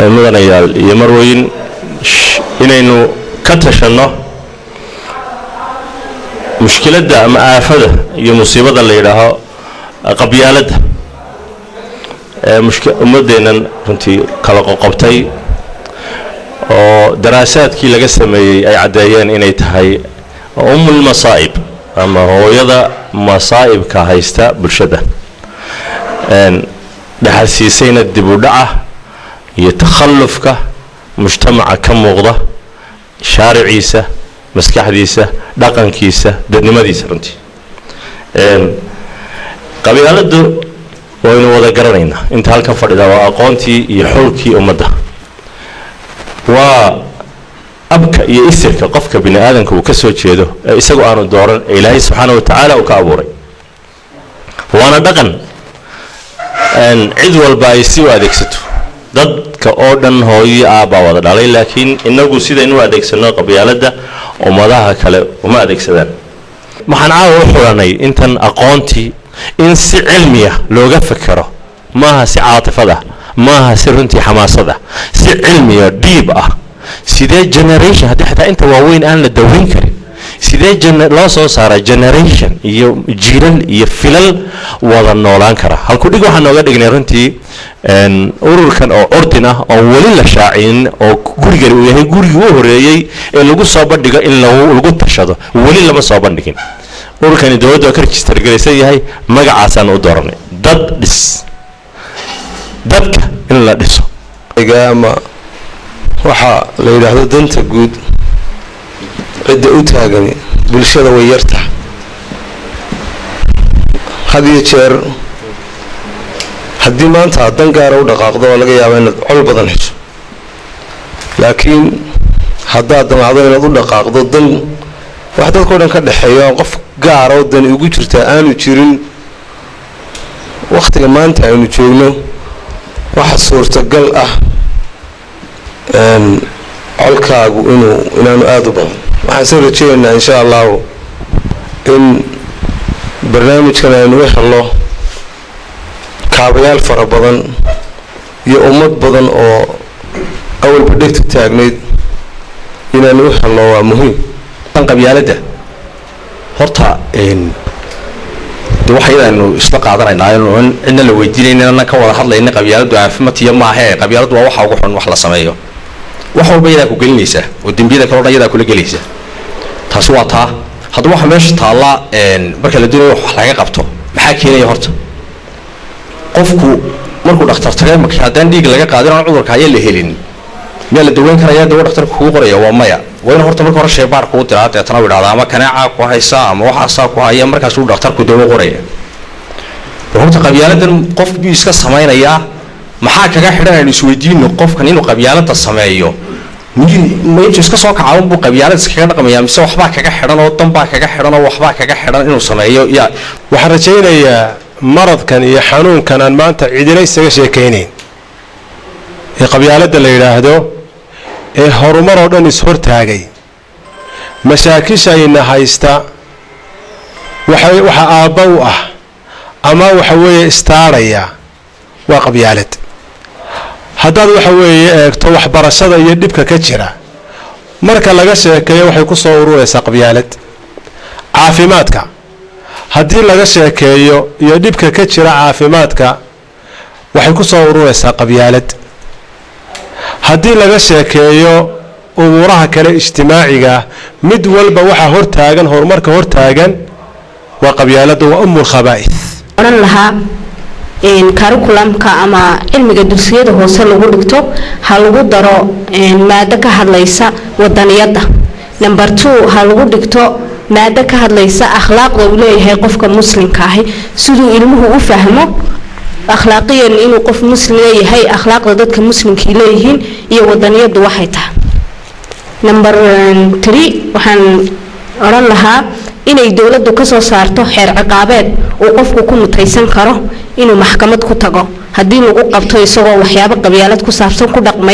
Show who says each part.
Speaker 1: mudanayaal iyo marweyn inaynu ka tashano mushkiladda ama aafada iyo musiibada la yiraahdo qabyaaladda ummadeenan runtii kala qoqobtay oo daraasaadkii laga sameeyay ay cadeeyeen inay tahay ummul masaa'ib ama hooyada masaa'ibka haysta bulshada dhaxalsiisayna dib u dhaca iyo takhallufka mujtamaca ka muuqda shaariciisa maskaxdiisa dhaqankiisa dadnimadiisa runtii qabyaaladdu waynu wada garanaynaa inta halkan fadhida waa aqoontii iyo xulkii ummadda waa abka iyo isirka qofka bini aadamka uu ka soo jeedo isagu aanu dooran ilaahay subxaanahu wa tacaala uu ka abuuray waana dhaqan cid walba ay si u adeegsato dadka oo dhan hooyo aabba wada dhalay laakiin inagu sidaynu adeegsano qabyaaladda ummadaha kale uma adeegsadaan waxaan caawa u xulanay intan aqoontii in si cilmiya looga fakaro maaha si caatifada maaha si runtii xamaasada si cilmiya deep ah sidee generation haddii xataa inta waaweyn aan la daweyn karin sidee loo soo saaraa generation iyo jiilal iyo filal wada noolaan kara halku dhig waxaan nooga dhignay runtii ururkan oo ordin ah oo weli la shaacin oo gurigan uu yahay gurigii u horeeyay ee lagu soo bandhigo in lagu tashado weli lama soo bandhigin ururkan dawladda ka register galaysan yahay magacaasaan u dooranay dad dhis dadka in la dhiso
Speaker 2: ama waxa la yiraahdo danta guud cid u taagan bulshada way yarta hadiyo jeer haddii maanta dan gaar u dhaqaaqdo oo laga yaabo inaad col badan hesho laakiin haddaad damacdo inaad u dhaqaaqdo dan wax dadkoo dhan ka dhexeeyo qof gaar oo dan ugu jirta aanu jirin waqtiga maanta aynu joogno waxa suurtagal ah colkaagu inaanu aad u badan waxaan soo rajeynaynaa insha allahu in barnaamijkan aynu u helo kaabayaal fara badan iyo ummad badan oo awalba dhegta taagnayd inaanu u helo waa muhiim
Speaker 3: qabyaaladda horta waxaynu isla qaadanaynaa in cidna la weydiinayna ka wada hadlayna qabyaaladdu caafimaadkiisa ma aha qabyaaladdu waa waxa ugu xun wax la sameeyo wax walba iyada ku gelinaysa oo dambiyada kale oo iyada kula gelinaysa taas waa taa hadda waxa meesha taala marka la doonayo wax laga qabto maxaa keenaya horta qofku markuu dhakhtar tagay marka hadaan dhiig laga qaadin oo cudurka ay la helin meel la daweyn karayaa dawo dhakhtarku kugu qoraya waa maya wayna horta marka hore sheebaar ku diraa deetana wadaada ama kanaaca ku haysa ama waxa saa ku haya markaas uu dhakhtarku dawo qoraya horta qabyaaladdan qofku iska sameeynaya maxaa kaga xidhan aynu isweydiino qofkan inuu qabyaaladda sameeyo ma iska soo kacaabun buu qabyaalad iskaga dhaqmaya mise waxbaa kaga xidhan oo danbaa kaga xidhan oo waxbaa kaga xidhan inuu sameeyo
Speaker 2: waxaan rajaynayaa maradkan iyo xanuunkan aan maanta cidina isaga sheekaynayn ee qabyaaladda la yidhaahdo ee horumar oo dhan is-hortaagay mashaakishayna haysta waxa aabba u ah ama waxa weeye istaaraya waa qabyaalad haddaad waxa weeye eegto waxbarashada iyo dhibka ka jira marka laga sheekeeyo waxay ku soo ururaysaa qabyaalad caafimaadka haddii laga sheekeeyo iyo dhibka ka jira caafimaadka waxay ku soo ururaysaa qabyaalad haddii laga sheekeeyo umuuraha kale ijtimaaciga mid walba waxa hortaagan horumarka hortaagan waa qabyaaladda waa ummul khabaa'ith
Speaker 4: oran lahaa curriculumka ama cilmiga dugsiyada hoose lagu dhigto ha lagu daro maado ka hadlaysa wadaniyada number 2 ha lagu dhigto maado ka hadlaysa akhlaaqda uu leeyahay qofka muslimka ah sidoo ilmuhu u fahmo akhlaaqiyan inuu qof muslim yahay akhlaaqda dadka muslimka leeyihiin iyo wadaniyadu waxay tahay number 3 waxaan oran lahaa inay dawladdu ka soo saarto xeer ciqaabeed oo qofku ku mutaysan karo inuu maxkamad ku tago haddii lagu qabto isagoo waxyaabo qabyaalad ku saabsan ku dhaqmay